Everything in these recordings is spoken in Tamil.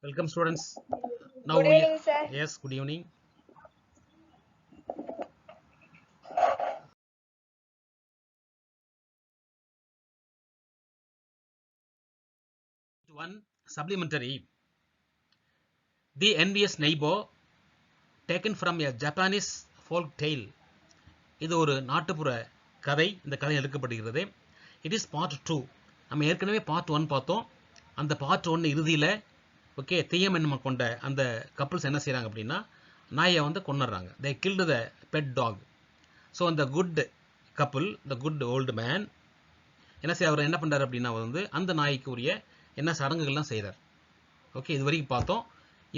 Welcome students. Now Good evening, sir. yes, good evening. One supplementary. The envious neighbor, taken from a Japanese folk tale. இது ஒரு நாட்டுப்புற கதை. இந்த கதை எடுக்கப்படுகிறது. It is part 2. நம்ம ஏற்கனவே part 1 பார்த்தோம். அந்த part 1 இறுதியில் ஓகே தீயம் என்ன கொண்ட அந்த கப்புள்ஸ் என்ன செய்கிறாங்க அப்படின்னா நாயை வந்து கொன்னுடுறாங்க. They killed the pet dog. So அந்த good couple, the good old man என்ன செய்ய அவர் என்ன பண்ணுறாரு அப்படின்னா வந்து அந்த நாய்க்கு உரிய என்ன சடங்குகள்லாம் செய்கிறார். ஓகே இது வரைக்கும் பார்த்தோம்.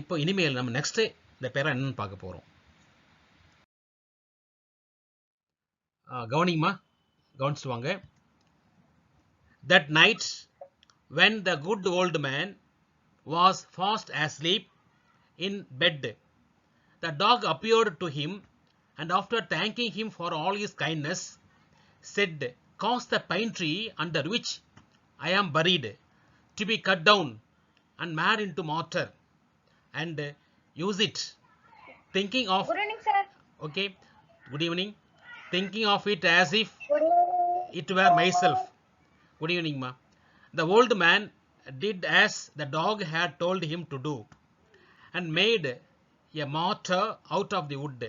இப்போ இனிமேல் நம்ம நெக்ஸ்ட்டு இந்த பேரை என்னன்னு பார்க்க போகிறோம். கவனிங்கம்மா, கவனிச்சுட்டு வாங்க. That night when the good old man was fast asleep in bed, the dog appeared to him and after thanking him for all his kindness said, "Cause the pine tree under which I am buried to be cut down and made into mortar and use it, thinking of..." Good evening, sir. Okay, good evening. Thinking of it as if Good evening. it were myself. Good evening, ma. The old man did as the dog had told him to do and made a mortar out of the wood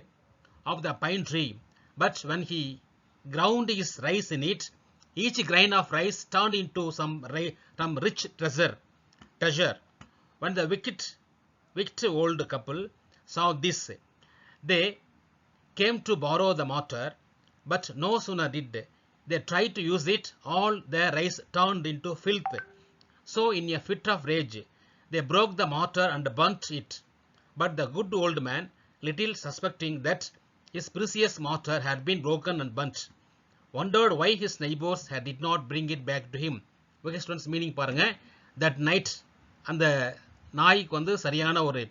of the pine tree. But when he ground his rice in it, each grain of rice turned into some rich treasure. When the wicked old couple saw this, they came to borrow the mortar, but no sooner did they try to use it, all their rice turned into filth. So in a fit of rage, they broke the mortar and burnt it. But the good old man, little suspecting that his precious mortar had been broken and burnt, wondered why his neighbors did not bring it back to him. Okay students, meaning பாருங்க, that night அந்த நாய்க்கு வந்து சரியான ஒரு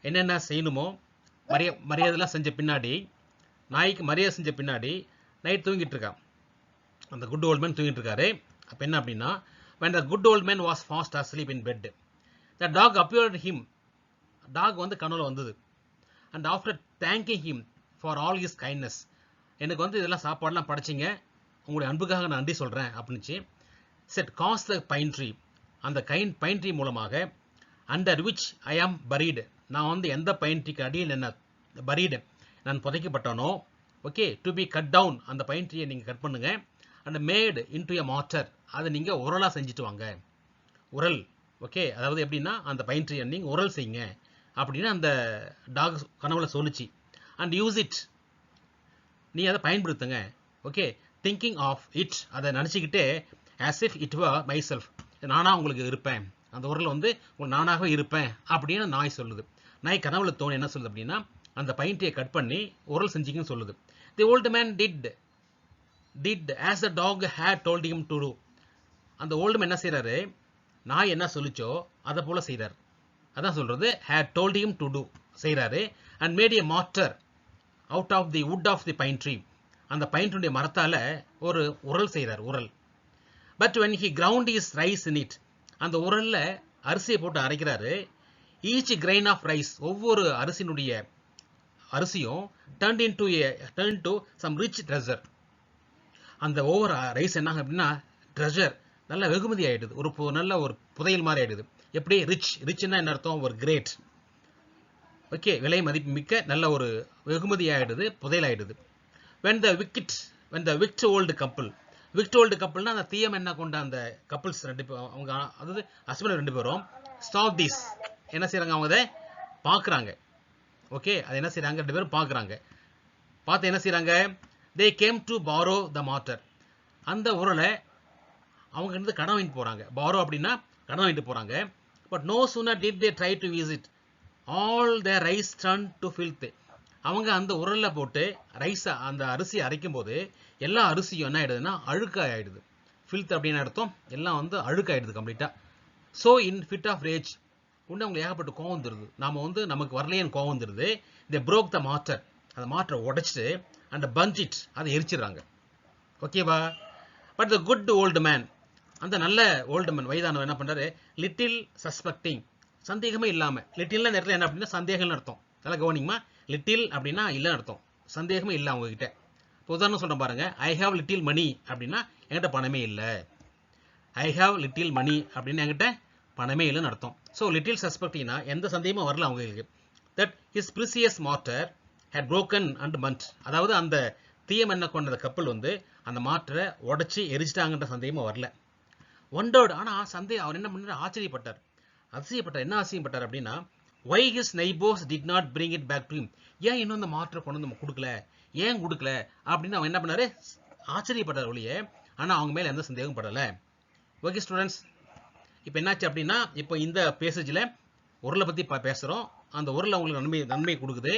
என்னென்ன செய்யணுமோ மரியாதைலாம் செஞ்ச பின்னாடி, நாய்க்கு மரியாதை செஞ்ச பின்னாடி நைட் தூங்கிட்டு இருக்கான். அந்த குட் ஓல்ட் மேன் தூங்கிட்டு இருக்காரு. அப்போ என்ன அப்படின்னா, when the good old man was fast asleep in bed, the dog appeared to him. Dog வந்து கனவுல வந்தது. and after thanking him for all his kindness, எனக்கு வந்து இதெல்லாம் சாப்பாடுலாம் படைச்சிங்க, உங்களுடைய அன்புக்காக நான் நன்றி சொல்கிறேன் அப்படின்னுச்சு. said, "Cause the pine tree," அந்த பைன் ட்ரீ மூலமாக, under which I am buried, நான் வந்து எந்த பைன் ட்ரீக்கு அடியில் என்ன buried நான் புதைக்கப்பட்டனோ, okay, to be cut down, அந்த பைன் ட்ரீயை நீங்கள் கட் பண்ணுங்க, and made into a mortar, அதை நீங்கள் உரலாக செஞ்சுட்டு வாங்க. உரல், ஓகே, அதாவது எப்படின்னா அந்த பைன் ட்ரீயை நீங்கள் உரல் செய்யுங்க அப்படின்னு அந்த டாக் கனவுல சொல்லிச்சு. அண்ட் யூஸ் இட், நீ அதை பயன்படுத்துங்க. ஓகே, திங்கிங் ஆஃப் இட், அதை நினச்சிக்கிட்டே as if it were myself, நானாக உங்களுக்கு இருப்பேன், அந்த உரல் வந்து நானாகவே இருப்பேன் அப்படின்னு நாய் சொல்லுது. நாய் கனவுல தோணி என்ன சொல்லுது அப்படின்னா, அந்த பைன் ட்ரீயை கட் பண்ணி உரல் செஞ்சிங்கன்னு சொல்லுது. The old man did as the dog had told him to do. அந்த ஓல்டு மேன் என்ன செய்கிறாரு, நாய் என்ன சொல்லிச்சோ அதை போல் செய்கிறார். அதான் சொல்கிறது, had told him to do செய்கிறாரு. And made a mortar out of the wood of the pine tree, அந்த பைன் ட்ரீடைய மரத்தால் ஒரு உரல் செய்கிறார், உரல். But when he ground his rice in it, அந்த உரலில் அரிசியை போட்டு அரைக்கிறாரு. ஈச் கிரைன் ஆஃப் ரைஸ், ஒவ்வொரு அரிசியும் turned to some rich treasure, அந்த ஒவ்வொரு ரைஸ் என்ன அப்படின்னா ட்ரெஷர், நல்ல வெகுமதி ஆகிடுது, நல்ல ஒரு புதையல் மாதிரி ஆகிடுது. எப்படி ரிச்னா என்ன அர்த்தம், ஒரு கிரேட், ஓகே, விலை மதிப்பு மிக்க நல்ல ஒரு வெகுமதி ஆகிடுது, புதையல் ஆகிடுது. when the wicked old coupleனா அந்த தீயம் என்ன கொண்ட அந்த கப்புள்ஸ் ரெண்டு பேரும், அவங்க அதாவது ஹஸ்பண்ட் ரெண்டு பேரும் saw this, என்ன செய்கிறாங்க, அவங்க அதை பார்க்குறாங்க. ஓகே, அது என்ன செய்கிறாங்க, ரெண்டு பேரும் பார்க்குறாங்க. பார்த்து என்ன செய்கிறாங்க, they came to borrow the mortar, அந்த உரலை அவங்க இருந்து கடன் வாங்கிட்டு போகிறாங்க. borrow அப்படின்னா கடன் வாங்கிட்டு போகிறாங்க. But no sooner did they try to use it, all their rice turned to filth. அவங்க அந்த உரலில் போட்டு ரைஸை, அந்த அரிசியை அரைக்கும் போது எல்லா அரிசியும் என்ன ஆகிடுதுன்னா அழுக்காயிடுது. ஃபில்த் அப்படின்னு அர்த்தம், எல்லாம் வந்து அழுக்காயிடுது கம்ப்ளீட்டாக. So in fit of rage, உண்டு அவங்களுக்கு ஏகப்பட்ட கோவம் வந்துடுது, நாம் வந்து நமக்கு வரலையேன்னு கோவம் வந்துடுது. தே ப்ரோக் த மார்ட்டர், அந்த மார்ட்டரை உடைச்சிட்டு அந்த பஞ்ச் இட், அதை எரிச்சிடுறாங்க. ஓகேவா? But the good old man, அந்த நல்ல ஓல்டு மேன், வயதானவர் என்ன பண்ணுறாரு, லிட்டில் சந்தேகமே இல்லாமல். லிட்டில் நேரத்தில் என்ன அப்படின்னா சந்தேகம்னு அர்த்தம். நல்லா கவனிங்கம்மா. லிட்டில் அப்படின்னா இல்லைன்னு அர்த்தம். சந்தேகமே இல்லை அவங்ககிட்ட. இப்போ உதாரணம் சொல்கிறேன் பாருங்க. ஐ ஹாவ் லிட்டில் மணி அப்படின்னா என்கிட்ட பணமே இல்லை. ஐ ஹாவ் லிட்டில் மணி அப்படின்னு என்கிட்ட பணமே இல்லைன்னு அர்த்தம். ஸோ லிட்டில் சஸ்பெக்டினா எந்த சந்தேகமும் வரல அவங்களுக்கு. That his precious matter had broken and burnt. அதாவது அந்த தீயமெண்ணை கொண்ட கப்பல் வந்து அந்த மாட்டரை உடச்சி எரிச்சிட்டாங்கன்ற சந்தேகமும் வரல. ஒண்டர்ட், ஆனால் சந்தேகம் அவர் என்ன பண்ணார், ஆச்சரியப்பட்டார், அதிசயப்பட்டார். என்ன ஆச்சரியப்பட்டார் அப்படின்னா, why his neighbors did not bring it back to him. ஏன் இன்னும் அந்த மாற்றை கொண்டு வந்து கொடுக்கல, ஏன் கொடுக்கல அப்படின்னு அவன் என்ன பண்ணாரு, ஆச்சரியப்பட்டார் ஒழிய. ஆனால் அவங்க மேலே எந்த சந்தேகமும் படலை. ஓகே ஸ்டூடெண்ட்ஸ், இப்போ என்னாச்சு அப்படின்னா, இப்போ இந்த பேசேஜில் உருளை பற்றி பேசுகிறோம். அந்த உருளை அவங்களுக்கு நன்மை கொடுக்குது.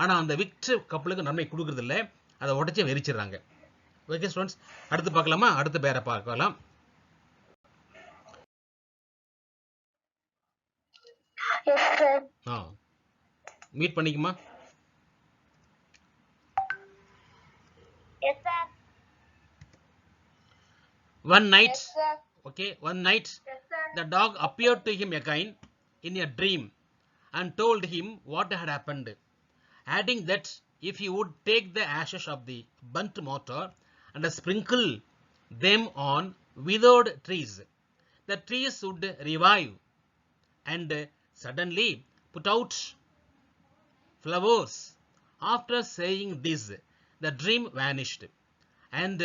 ஆனால் அந்த விற்று கப்பலுக்கு நன்மை கொடுக்குறது இல்லை, அதை உடச்சி வெறிச்சிடுறாங்க. ஓகே ஸ்டூடெண்ட்ஸ், அடுத்து பார்க்கலாமா? அடுத்த பேரை பார்க்கலாம். Meet பண்ணிக்குமா? One night, okay, one night, the dog appeared to him again in a dream and told him what had happened, adding that if he would take the ashes of the burnt mortar and sprinkle them on withered trees, the trees would revive and suddenly put out flowers. After saying this, the dream vanished, and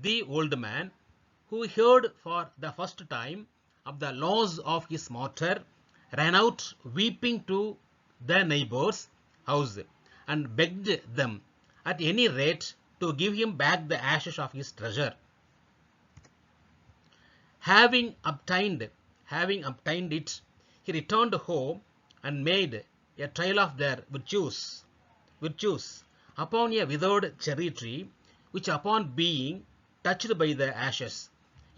the old man, who heard for the first time of the loss of his mortar, ran out weeping to the neighbor's house and begged them at any rate to give him back the ashes of his treasure. Having obtained it, he returned home and made a trial of their virtues upon a withered cherry tree, which upon being touched by the ashes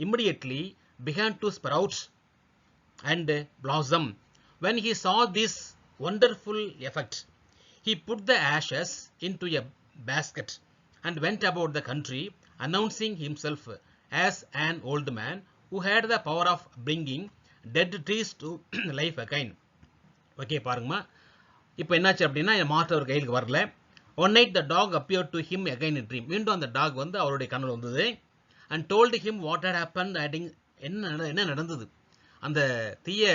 immediately began to sprout and blossom. When he saw this wonderful effect, he put the ashes into a basket and went about the country, announcing himself as an old man who had the power of bringing dead trees to life again. Okay பாருங்கம்மா, இப்போ என்னாச்சு அப்படின்னா, மாற்று அவர் கையிலுக்கு வரல. One night the dog appeared to him again in dream. மீண்டும் அந்த டாக் வந்து அவருடைய கனவு வந்தது. and told him what had happened, adding என்ன நடந்தது. அந்த தீய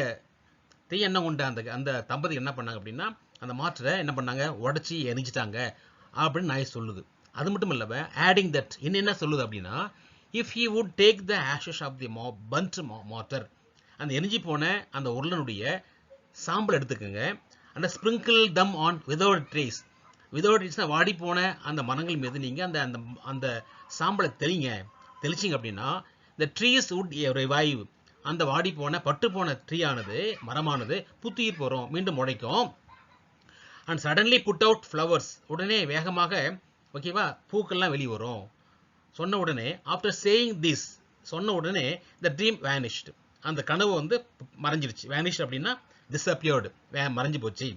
எண்ணம் கொண்ட அந்த தம்பதி என்ன பண்ணாங்க அப்படின்னா, அந்த மாற்றை என்ன பண்ணாங்க, உடச்சி எரிஞ்சிட்டாங்க அப்படின்னு நாய் சொல்லுது. அது மட்டும் இல்ல, adding that என்ன சொல்லுது அப்படின்னா, if he would take the ashes of the burnt mortar, அந்த எரிஞ்சி போன அந்த உருளனுடைய சாம்பல் எடுத்துக்கோங்க, and sprinkle them on withered trees. withered trees வாடி போன அந்த மரங்கள் மீது நீங்க அந்த சாம்பலை தெளிச்சிங்க அப்படின்னா, the trees would revive, அந்த வாடி போன பட்டு போன மரமானது புத்துயிர் போறோம், மீண்டும் முளைக்கும். and suddenly put out flowers, உடனே வேகமாக ஓகேவா பூக்கள்லாம் வெளியே வரும். சொன்ன உடனே after saying this, சொன்ன உடனே the dream vanished, அந்த கனவு வந்து மறைஞ்சிருச்சு. vanished அப்படின்னா disappeared, மறைஞ்சு போச்சு.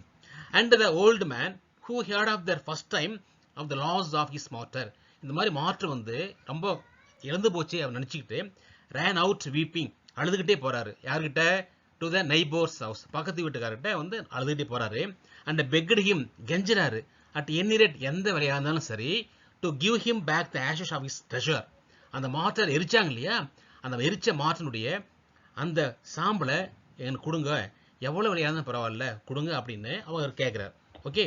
and the old man who heard of their first time of the loss of his mortar, இந்த மாதிரி மாற்று வந்து ரொம்ப இழந்து போச்சு அவர் நினச்சிக்கிட்டு ran out weeping, அழுதுகிட்டே போறாரு. யார்கிட்ட? டு த நெய்பர்ஸ் ஹவுஸ், பக்கத்து வீட்டுக்காரர்கிட்ட வந்து அழுதுகிட்டே போறாரு. அண்ட் begged him, கெஞ்சிறாரு, அட் எனி ரேட் எந்த விலையாக இருந்தாலும் சரி, to give him back the ashes of his treasure. அந்த மாற்றை எரிச்சாங்க இல்லையா, அந்த எரிச்ச மாற்றினுடைய அந்த சாம்பலை எனக்கு கொடுங்க, எவ்வளோ விலையாக இருந்தாலும் பரவாயில்ல கொடுங்க அப்படின்னு அவர் கேட்குறார். ஓகே,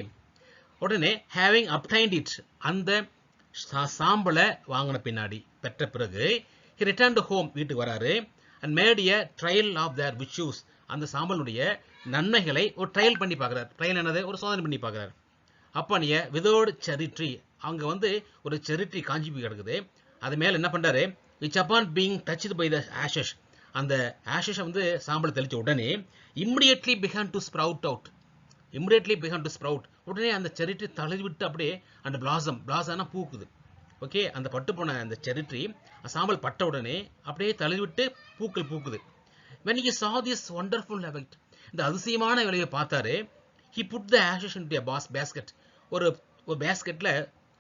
உடனே having obtained it, அந்த சாம்பலை வாங்கின பின்னாடி பெற்ற பிறகு he returned home, வீட்டுக்கு வராரு. and made a trial of their virtues, அந்த சாம்பலுடைய நன்மைகளை ஒரு ட்ரையல் பண்ணி பார்க்குறாரு. ட்ரையல் என்னது, ஒரு சோதனை பண்ணி பார்க்குறாரு. அப்போ நீ விதோடு செரி ட்ரீ, அங்கே வந்து ஒரு செரி ட்ரீ காஞ்சி போய் கிடக்குது. அது மேலே என்ன பண்ணுறாரு, which upon being touched by the ashes, அந்த ஆஷஸை வந்து சாம்பலை தெளித்த உடனே immediately began to sprout out, உடனே அந்த செரி ட்ரீ தளி விட்டு அப்படியே அந்த பிளாசம்னா பூக்குது. ஓகே, அந்த பட்டு போன அந்த செரி ட்ரீ சாம்பல் பட்ட உடனே அப்படியே தளிர்விட்டு பூக்கள் பூக்குது. when he saw this wonderful effect, இந்த அதிசயமான விளைவை பார்த்தாரு. he put the ashes into a basket, ஒரு பேஸ்கெட்ல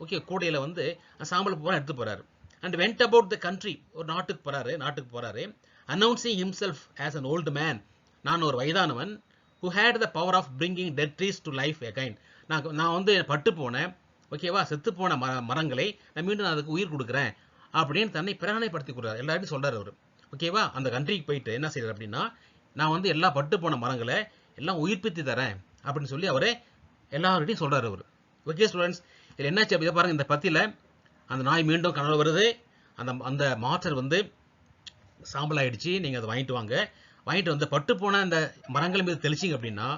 ஓகே கூடையில வந்து சாம்பல் பூரா எடுத்து போறாரு. and went about the country, ஒரு நாட்டுக்கு போறாரு. announcing himself as an old man, நான் ஒரு வயதானவன், who who had the power of bringing dead trees to life again. நான் வந்து பட்டு போனேன், ஓகேவா, செத்து போன மரங்களை நான் மீண்டும் அதுக்கு உயிர் கொடுக்குறேன் அப்படின்னு தன்னை பிரகடனைப்படுத்திக் கொள்றாரு. எல்லார்ட்டையும் சொல்றாரு அவர், ஓகேவா. அந்த கண்ட்ரிக்கு போயிட்டு என்ன செய்யறாரு அப்படின்னா, நான் வந்து எல்லா பட்டு போன மரங்களை எல்லாம் உயிர்ப்பித்து தரேன் அப்படின்னு சொல்லி அவரே எல்லார்கிட்டையும் சொல்றாரு அவர். ஓகே ஸ்டூடெண்ட்ஸ், இதில் என்னாச்சு அப்படி பாருங்க, இந்த பத்தியில் அந்த நாய் மீண்டும் கனவு வருது. அந்த மாற்றர் வந்து சாம்பல் ஆயிடுச்சு, நீங்கள் அதை வாங்கிட்டு வந்து பட்டு போன அந்த மரங்கள் மீது தெளிச்சிங்க அப்படின்னா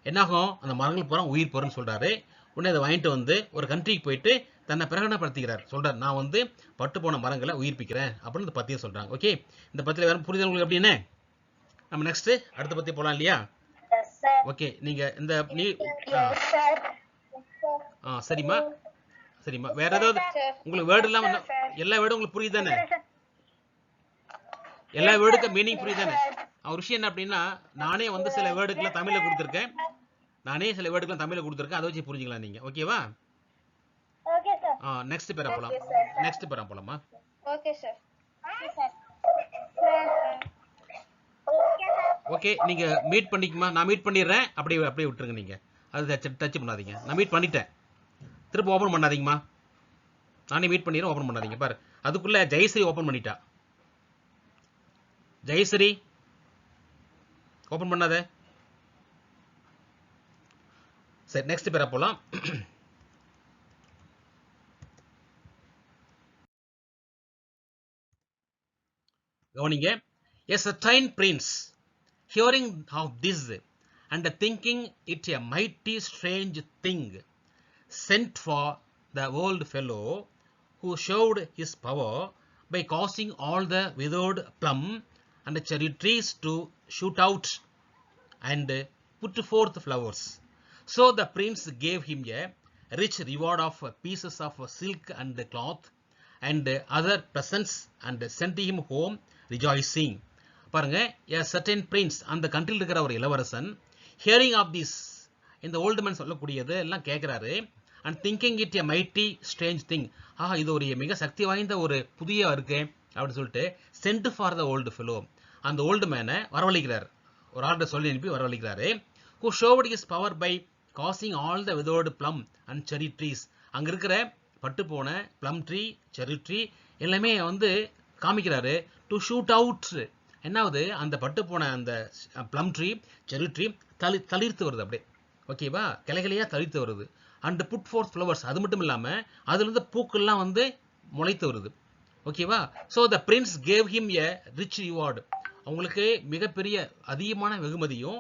என்னாகும், அந்த மரங்கள் பூரா உயிர் பெறும்னு சொல்றாரு. உடனே அதை வாங்கிட்டு வந்து ஒரு கண்ட்ரிக்கு போயிட்டு தன்னை பிரகடனப்படுத்திக்கிறார், சொல்றாரு, நான் வந்து பட்டு போன மரங்களை உயிர்ப்பிக்கிறேன் அப்படின்னு இந்த பத்தியை சொல்றாங்க. ஓகே, இந்த பத்தியில் வேற புரிதல் உங்களுக்கு அப்படின்னு நம்ம நெக்ஸ்ட் அடுத்த பத்தி போலாம் இல்லையா? ஓகே, நீங்க இந்த சரிம்மா சரிம்மா, வேற ஏதாவது உங்களுக்கு வேர்டு எல்லாம் எல்லா வேர்டும் உங்களுக்கு புரியுதானே? எல்லா வேர்டுக்கு மீனிங் புரியுதானே? ஒரு விஷயம் என்ன அப்படின்னா, நானே வந்து சில வேர்டுக்கெல்லாம் தமிழ்ல கொடுத்துருக்கேன், அதை வச்சு புரிஞ்சுக்கலாம் நீங்க. ஓகேவா? நெக்ஸ்ட் பேரா போலாமா? Okay sir. ஓகே, நீங்க மீட் பண்ணிக்குமா, நான் மீட் பண்ணிடுறேன், அப்படியே விட்டுருங்க. நீங்க அது டச் பண்ணாதீங்க, நான் மீட் பண்ணிட்டேன், திரும்ப ஓபன் பண்ணாதீங்கம்மா. நானே மீட் பண்ணிடுறேன், ஓபன் பண்ணாதீங்க. பாரு, அதுக்குள்ள ஜெயஸ்ரீ ஓபன் பண்ணிட்டா. ஜெயஸ்ரீ ஓபன் பண்ணாத. சரி, நெக்ஸ்ட் பேரா போலாம். கவனிங்க. A certain prince, hearing of this and thinking it a mighty strange thing, sent for the old fellow who showed his power by causing all the withered plum and cherry trees to shoot out and put forth flowers. So the prince gave him a rich reward of pieces of silk and cloth and other presents and sent him home rejoicing. பாருங்க, a certain prince, அந்த கண்ட்ரியில் இருக்கிற ஒரு இளவரசன், hearing of this, இந்த old man சொல்லக்கூடியது எல்லாம் கேட்கிறாரு, and thinking it a mighty strange thing, இது ஒரு மிக சக்தி வாய்ந்த ஒரு புதிய இருக்கு அப்படின்னு சொல்லிட்டு sent for the old fellow, அந்த old man வரவழைக்கிறார், ஒரு ஆர்டர் சொல்லி அனுப்பி வரவழைக்கிறாரு. who showed his power by causing all the withered plum and cherry trees, அங்க இருக்கிற பட்டு போன plum tree, cherry tree எல்லாமே வந்து காமிக்கிறாரு. to shoot out, என்னாவது, அந்த பட்டு போன அந்த plum tree, cherry tree தளிர்த்து வருது, அப்படியே ஓகேவா, கிளைகளையா தளிர்த்து வருது. and put forth flowers, அது மட்டும் இல்லாம அதுல இருந்து பூக்கள்லாம் வந்து முளைத்து வருது. ஓகேவா. so the prince gave him a rich reward, அவங்களுக்கு மிகப்பெரிய அதிகமான வெகுமதியும்,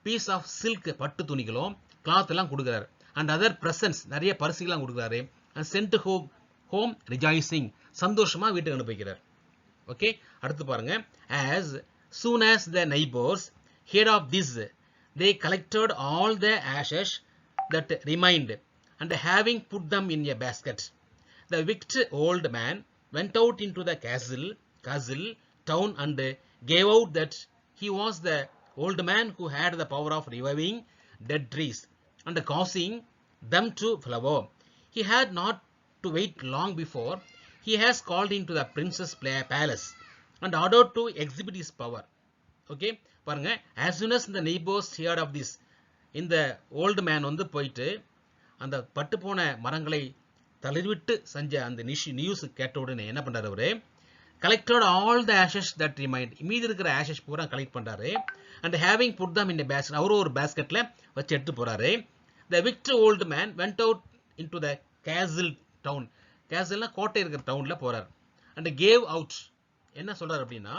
பீஸ் ஆஃப் சில்க் பட்டு துணிகளும், கிளாத் எல்லாம் கொடுக்குறாரு, and other presents நிறைய பரிசுகள்லாம் கொடுக்குறாரு, and sent home rejoicing, சந்தோஷமா வீட்டுக்கு அனுப்பிக்கிறார். ஓகே, அடுத்து பாருங்க. as soon as the neighbors heard of this, they collected all the ashes that remained, and having put them in a basket, the wicked old man went out into the castle town and gave out that he was the old man who had the power of reviving dead trees and causing them to flower. He had not to wait long before he has called into the prince's palace and ordered to exhibit his power. Okay, பாருங்க, as soon as the neighbors heard of this, இந்த old man வந்து போயிட்டு அந்த பட்டு போன மரங்களை தளிர்விட்டு செஞ்ச அந்த நியூஸ் கேட்ட உடனே என்ன பண்றாரு அவரு, collected all the ashes that remained, மீதி இருக்கிற ashes பூரா கலெக்ட் பண்றாரு, and having put them in a basket, அவரும் ஒரு பாஸ்கெட்ல வச்சு எடுத்து போறாரு. the wicked old man went out into the castle town, castle கோட்டை இருக்கிற டவுன்ல போறாரு, and gave out, என்ன சொல்றாரு அப்படின்னா,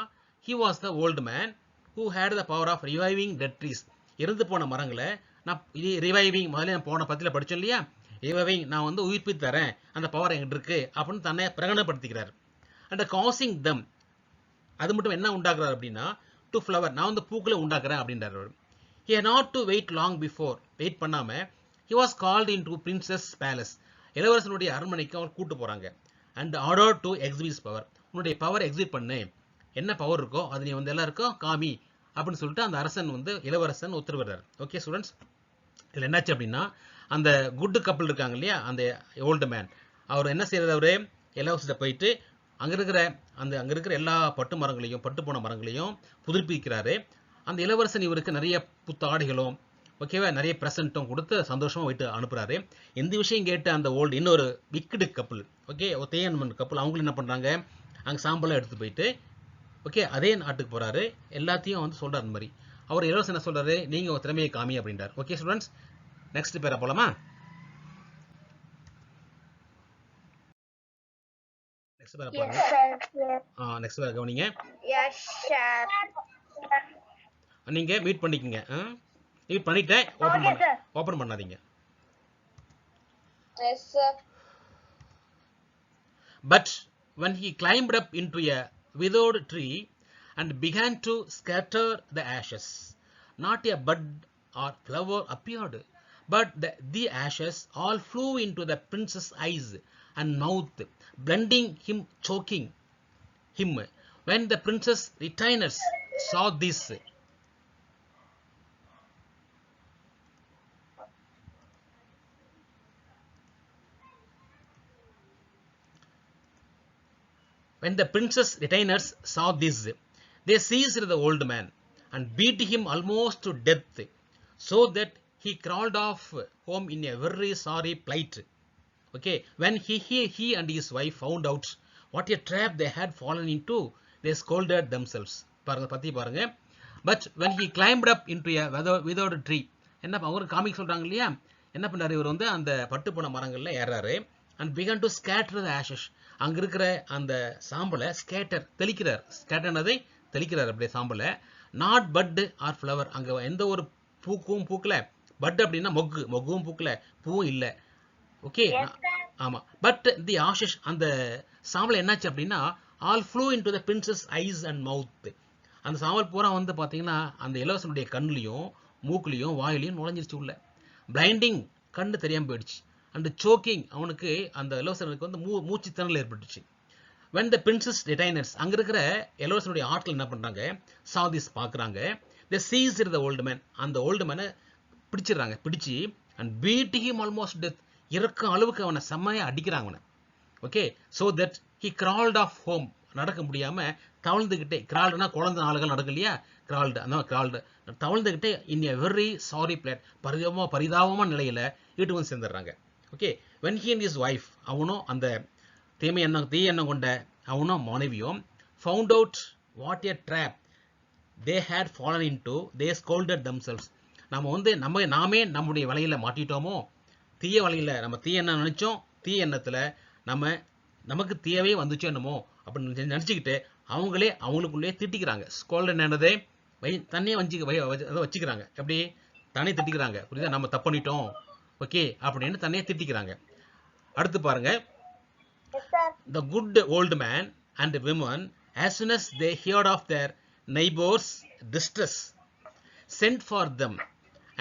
he was the old man who had the power of reviving dead trees, இறந்து போன மரங்களை நான் ரிவைவிங், முதல்ல நான் போன பத்தியில படிச்சோம் இல்லையா, ரிவைவிங், நான் வந்து உயிர்ப்பித்து தரேன், அந்த பவர் எங்கிட்ட இருக்கு அப்படின்னு தன்னை பிரகடனப்படுத்திக்கிறார். and causing them, அது மட்டும் என்ன உண்டாக்குறாரு அப்படின்னா, to flower, நான் வந்து பூக்களை உண்டாக்குறேன் அப்படின்றாரு. he had not to wait long before, wait பண்ணாம he was called into princess palace, இளவரசனுடைய அரண்மனைக்கு அவர் கூட்டு போறாங்க. and ordered to exhibit his power, உன்னுடைய பவர் எக்ஸிபிட் பண்ணு, என்ன பவர் இருக்கோ அது நீ வந்து எல்லாருக்கும் காமி அப்படின்னு சொல்லிட்டு அந்த அரசன் வந்து இளவரசன் உத்தரவிடுறார். ஓகே ஸ்டூடெண்ட்ஸ், இதில் என்னாச்சு அப்படின்னா, அந்த குட் கப்பல் இருக்காங்க இல்லையா, அந்த ஓல்டு மேன், அவர் என்ன செய்யறது, அவரு இளவரசத்தை போயிட்டு அங்க இருக்கிற எல்லா பட்டு மரங்களையும், பட்டு போன மரங்களையும் புதுப்பிக்கிறாரு. அந்த இளவரசன் இவருக்கு நிறைய புத்தாடைகளும் ஓகேவா, நிறைய ப்ரெசென்ட்டும் கொடுத்து சந்தோஷமா போயிட்டு அனுப்புறாரு. இந்த விஷயம் கேட்டு அந்த ஓல்டு இன்னொரு விக்கெடு கப்பல், ஓகே, ஒரு தேயன்மன் கப்பல், அவங்களும் என்ன பண்றாங்க, அங்கே சாம்பலாம் எடுத்து போயிட்டு ஓகே அதே நாட்டுக்கு போறாரு. எல்லாத்தையும் வந்து சொல்றாரு. அந்த மாதிரி அவர் இலவசம் என்ன சொல்றாரு, நீங்க உங்க திறமையை காமி அப்படின்றார். ஓகே ஸ்டூடெண்ட்ஸ், நெக்ஸ்ட் பேரா போலாமா? நெக்ஸ்ட் பேரா பாருங்க. நெக்ஸ்ட் பேரா கவனிங்க. நீங்க மீட் பண்ணிக்கங்க. மீட் பண்ணிட்டேன், ஓபன் பண்ணாதீங்க. Yes, sir. But when he climbed up into a withered tree and began to scatter the ashes, not a bud or flower appeared, but the ashes all flew into the prince's eyes and mouth, blinding him, choking him. When the prince's retainers saw this, they seized the old man and beat him almost to death, so that he crawled off home in a very sorry plight. Okay, when he and his wife found out what a trap they had fallen into, they scolded themselves. பாருங்க, பத்தி பாருங்க. But when he climbed up into a withered tree, என்ன அவங்க காமிக் சொல்றாங்க இல்லையா, என்ன பண்ணாரு, இவர் வந்து அந்த பட்டு போன மரங்கள்ல ஏறாரு. and began to scatter the ashes, அங்க இருக்கிற அந்த சாம்பலை தெளிக்கிறார். ஸ்கேட்டர்னதை தெளிக்கிறார் அப்படியே சாம்பலை. நாட் பட் ஆர் ஃப்ளவர், அங்க எந்த ஒரு பூக்கும் பூக்கல. பட் அப்படின்னா மொக்கும் பூக்கல, பூவும் இல்லை. ஓகே, ஆமா. பட் தி ஆஷிஷ், அந்த சாம்பல் என்னாச்சு அப்படின்னா, all flew into the princess eyes and mouth, அந்த சாம்பல் பூரா வந்து பாத்தீங்கன்னா அந்த இளவரசனுடைய கண்ணுலையும் மூக்குலையும் வாயிலையும் நுழைஞ்சிருச்சு உள்ள. பிளைண்டிங், கண்ணு தெரியாம போயிடுச்சு. அண்ட் சோக்கிங், அவனுக்கு அந்த இளவரசனுக்கு வந்து மூச்சு திணறல் ஏற்பட்டுச்சு. when the princess retainers, அங்க இருக்கிற இளவரசனுடைய ஆட்கள் என்ன பண்றாங்க, saw this பாக்குறாங்க. they seized the old man, அந்த old man பிடிச்சிடுறாங்க. பிடிச்சி and beat him almost death, இறக்கும் அளவுக்கு அவனை செம்மையா அடிக்கிறாங்க அவனை. Okay, so that he crawled off home, நடக்க முடியாம தவழ்ந்துகிட்டே, கிரால்டுனா குழந்தை ஆளுகள் நடக்கும் இல்லையா, கிரால்டு, அந்த கிரால்டு தவழ்ந்துகிட்டே in a very sorry plight, பரிதாபமான நிலையில வீட்டு வந்து சேர்ந்துடுறாங்க. Okay, when he and his wife, அவனும் அந்த தீய எண்ணம் கொண்ட அவனும் மனைவியும் found out what a trap they had fallen into, they scolded themselves. நம்ம வந்து நாமே நம்முடைய வலையில மாட்டிட்டோமோ, தீய வலையில நம்ம தீய எண்ணம் நினைச்சோம், தீய எண்ணத்துல நமக்கு தீயவே வந்துச்சோ என்னமோ அப்படின்னு நினைச்சுக்கிட்டு அவங்களுக்குள்ளே திட்டிக்கிறாங்க. ஸ்கோல்டன் என்னது, தண்ணியை வச்சுக்கிறாங்க. எப்படி தண்ணி திட்டிக்கிறாங்க, புரியுதா, நம்ம தப்பு பண்ணிட்டோம் ஓகே அப்படின்னு தண்ணியை திட்டிக்கிறாங்க. அடுத்து பாருங்க. The good old man and woman, as soon as they heard of their neighbors' distress, sent for them,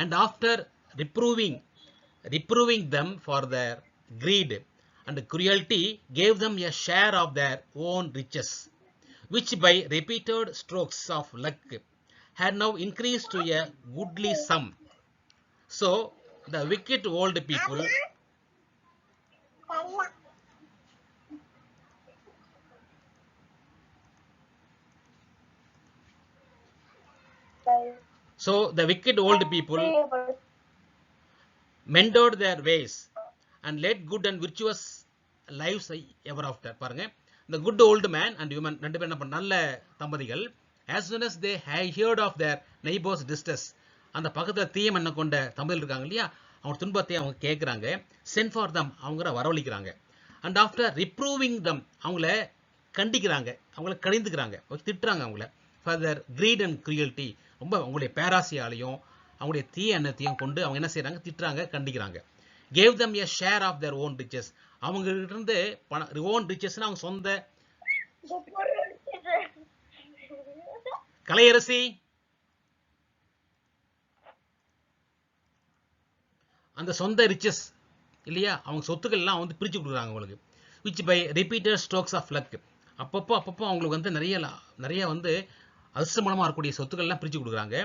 and after reproving them for their greed and cruelty, gave them a share of their own riches, which by repeated strokes of luck had now increased to a goodly sum. So the wicked old people mended their ways and led good and virtuous lives ever after. பாருங்க, the good old man and woman ரெண்டு பேரும் என்ன பண்ண, நல்ல தம்பதிகள், as soon as they heard of their neighbors' distress, அந்த பக்கத்துல தீயம் என்ன கொண்ட தம்பதிகள் இருக்காங்க இல்லையா, அவங்க துன்பத்தை அவங்க கேட்குறாங்க. send for them, அவங்கள வரவழைக்கிறாங்க. and after reproving them, அவங்கள கண்டிக்கிறாங்க, அவங்கள கடிந்துக்கிறாங்க, திட்டுறாங்க அவங்கள, for their greed and cruelty, ரொம்ப அவங்களுடைய பேராசையாலையும் அவங்களுடைய தீய எண்ணத்தையும் கொண்டு அவங்க என்ன செய்யறாங்க, திட்டுறாங்க, கண்டிக்கிறாங்க. gave them a share of their own riches, அவங்க கிட்ட இருந்து own riches, அவங்க சொந்த கலையரசி, அந்த சொந்த ரிச்சஸ் இல்லையா, அவங்க சொத்துக்கள் எல்லாம் வந்து பிரிச்சு கொடுக்குறாங்க அவங்களுக்கு. which by repeated strokes of luck, அப்பப்போ அவங்களுக்கு வந்து நிறைய வந்து அதிர்ஷ்டமனமா இருக்கக்கூடிய சொத்துக்கள் எல்லாம் பிரிச்சு கொடுக்குறாங்க.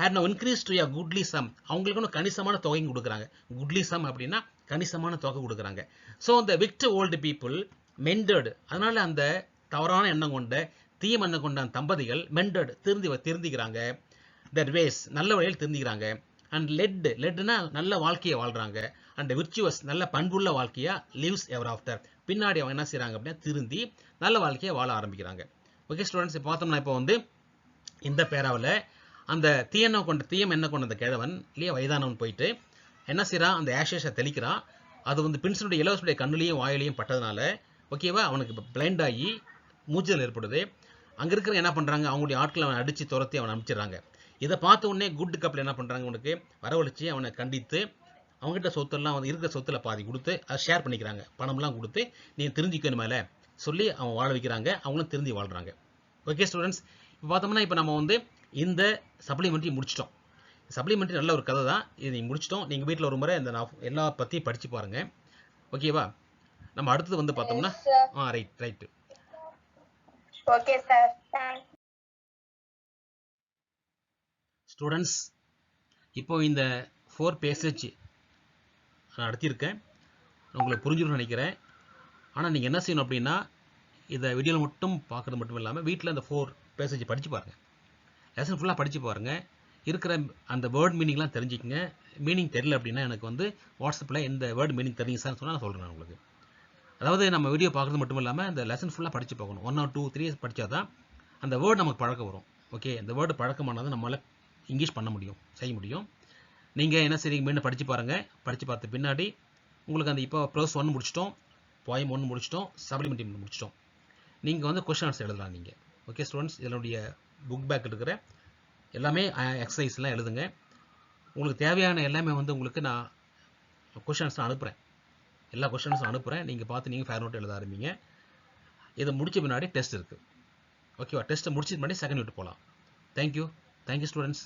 had now increased to a goodly sum, அவங்களுக்கு கணிசமான தொகையும் கொடுக்குறாங்க. goodly sum அப்படின்னா கணிசமான தொகை கொடுக்குறாங்க. so the wicked old people mended, அதனால அந்த தவறான எண்ணம் கொண்ட தீய எண்ணம் கொண்ட தம்பதிகள் mended திருந்திக்கிறாங்க, their ways, நல்ல வழியில் திருந்திக்கிறாங்க, அண்ட் லெட்னா நல்ல வாழ்க்கையை வாழ்றாங்க. அண்ட் விர்ச்சுவஸ் நல்ல பண்புள்ள வாழ்க்கையா லிவ்ஸ் எவர் ஆஃப்டர். பின்னாடி அவங்க என்ன செய்றாங்க அப்படின்னா திருந்தி நல்ல வாழ்க்கையை வாழ ஆரம்பிக்கிறாங்க. ஓகே ஸ்டூடெண்ட்ஸ், இப்போ பார்த்தோம்னா இப்போ வந்து இந்த பேராவில் அந்த தீயம் என்ன கொண்ட அந்த கிழவன் இல்லையா வயதானவன் போயிட்டு என்ன செய்யறான், அந்த ஆஷேஷை தெளிக்கிறான். அது வந்து பிரின்ஸனுடைய இளவரசுடைய கண்ணுலையும் வாயிலையும் பட்டதுனால ஓகேவா அவனுக்கு பிளைண்ட் ஆகி மூச்சல் ஏற்படுது. அங்கே இருக்கிற என்ன பண்ணுறாங்க, அவங்களுடைய ஆட்களை அவனை அடித்து துரத்தி அவனை அனுப்பிச்சிடுறாங்க. இதை பார்த்த உடனே குட் கப்பில் என்ன பண்ணுறாங்க, அவனுக்கு வரவழைச்சி அவனை கண்டித்து அவங்ககிட்ட சொத்தெல்லாம் வந்து இருக்கிற சொத்துல பாதி கொடுத்து அதை ஷேர் பண்ணிக்கிறாங்க. பணம்லாம் கொடுத்து நீ தெரிஞ்சுக்கணும் மேலே சொல்லி அவன் வாழ வைக்கிறாங்க. அவங்களும் திருந்தி வாழ்கிறாங்க. ஓகே ஸ்டூடெண்ட்ஸ், இப்போ பார்த்தோம்னா இப்போ நம்ம வந்து இந்த சப்ளிமெண்ட்ரி முடிச்சிட்டோம். சப்ளிமெண்ட்ரி நல்ல ஒரு கதை தான். இதை முடிச்சிட்டோம். நீங்கள் வீட்டில் ஒரு முறை இந்த எல்லா பற்றியும் படித்து பாருங்கள். ஓகேவா? நம்ம அடுத்தது வந்து பார்த்தோம்னா ரைட். Okay sir. ஸ்டூடெண்ட்ஸ், இப்போ இந்த 4 பேசேஜ் நான் நடத்தியிருக்கேன். உங்களுக்கு புரிஞ்சிடும்னு நினைக்கிறேன். ஆனால் நீங்கள் என்ன செய்யணும் அப்படின்னா இதை வீடியோவில் மட்டும் பார்க்குறது மட்டும் இல்லாமல் வீட்டில் அந்த 4 பேசேஜ் படித்து பாருங்கள். லெசன் ஃபுல்லாக படித்து பாருங்கள். இருக்கிற அந்த வேர்ட் மீனிங்லாம் தெரிஞ்சுக்கங்க. மீனிங் தெரியல அப்படின்னா எனக்கு வந்து வாட்ஸ்அப்பில் இந்த வேர்ட் மீனிங் தெரியுங்க சார் சொன்னால் நான் சொல்கிறேன் உங்களுக்கு. அதாவது நம்ம வீடியோ பார்க்குறது மட்டும் இல்லாமல் இந்த லெசன் ஃபுல்லாக படித்து பார்க்கணும். 1 or 2 3 படித்தா தான் அந்த வேர்டு நமக்கு பழக்கம் வரும். ஓகே, அந்த வேர்டு பழக்கமானது நம்மளால் இங்கிலீஷ் பண்ண முடியும், செய்ய முடியும். நீங்கள் என்ன செய்றீங்க, மீண்டும் படித்து பாருங்கள். படித்து பார்த்த பின்னாடி உங்களுக்கு அந்த இப்போ ப்ரோஸ் 1 முடிச்சிட்டோம், போயம் 1 முடிச்சிட்டோம், சப்ளிமெண்ட்ரி முடிச்சிட்டோம். நீங்கள் வந்து கொஸ்டின் ஆன்சர் எழுதலாம் நீங்கள். ஓகே ஸ்டூடெண்ட்ஸ், இதனுடைய புக் பேக் இருக்கிற எல்லாமே எக்ஸசைஸ்லாம் எழுதுங்க. உங்களுக்கு தேவையான எல்லாமே வந்து உங்களுக்கு நான் கொஸ்டின் ஆன்சர் அனுப்புகிறேன். எல்லா கொஸ்டின்ஸும் அனுப்புகிறேன். நீங்கள் பார்த்து நீங்கள் ஃபேர் நோட் எழுத ஆரம்பிங்க. இதை முடிச்ச பின்னாடி டெஸ்ட் இருக்குது. ஓகேவா? டெஸ்ட்டை முடிச்சது முன்னாடி செகண்ட் யூனிட் போகலாம். Thank you students.